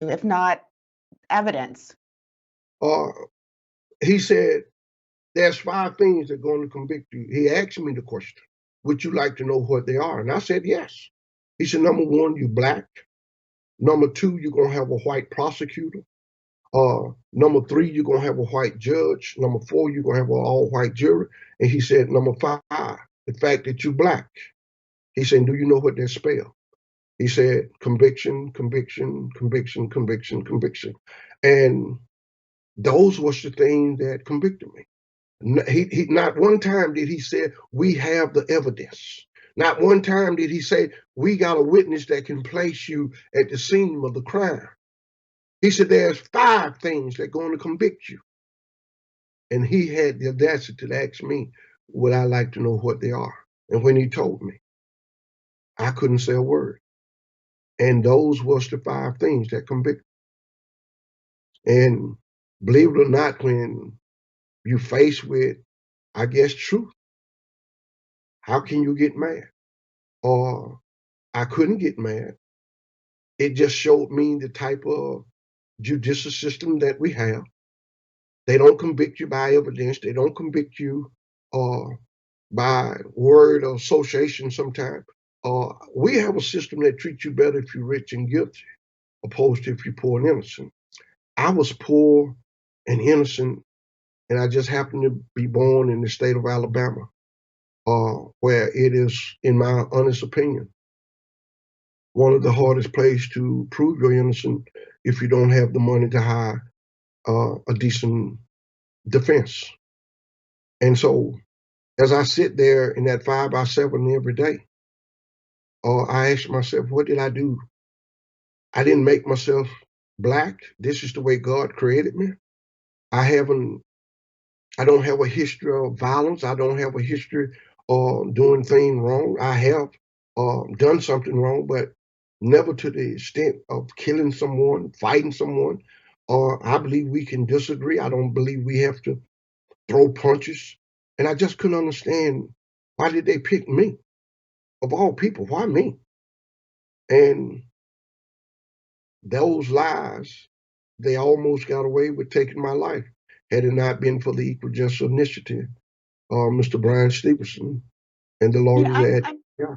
if not evidence? Uh, he said, there's 5 things that are going to convict you. He asked me the question, would you like to know what they are? And I said, yes. He said, number 1, you black. Number 2, you're going to have a white prosecutor. Number 3, you're going to have a white judge. Number 4, you're going to have an all-white jury. And he said, number 5, the fact that you're black. He said, do you know what that spell? He said, conviction, conviction, conviction, conviction, conviction. And those was the things that convicted me. He not one time did he say, we have the evidence. Not one time did he say, we got a witness that can place you at the scene of the crime. He said, there's 5 things that are going to convict you. And he had the audacity to ask me, would I like to know what they are? And when he told me, I couldn't say a word. And those was the 5 things that convicted me. And believe it or not, when you faced with, I guess, truth, how can you get mad? Or I couldn't get mad. It just showed me the type of judicial system that we have. They don't convict you by evidence. They don't convict you by word or association sometimes. We have a system that treats you better if you're rich and guilty, opposed to if you're poor and innocent. I was poor and innocent, and I just happened to be born in the state of Alabama, where it is, in my honest opinion, one of the hardest places to prove you're innocent if you don't have the money to hire a decent defense. And so, as I sit there in that 5x7 every day, I ask myself, what did I do? I didn't make myself black. This is the way God created me. I don't have a history of violence. I don't have a history of doing things wrong. I have done something wrong, but never to the extent of killing someone, fighting someone. I believe we can disagree. I don't believe we have to throw punches. And I just couldn't understand, why did they pick me? Of all people, why me? And those lies, they almost got away with taking my life had it not been for the Equal Justice Initiative, Mr. Brian Stevenson, and the You know, lawyers I'm at I'm yeah.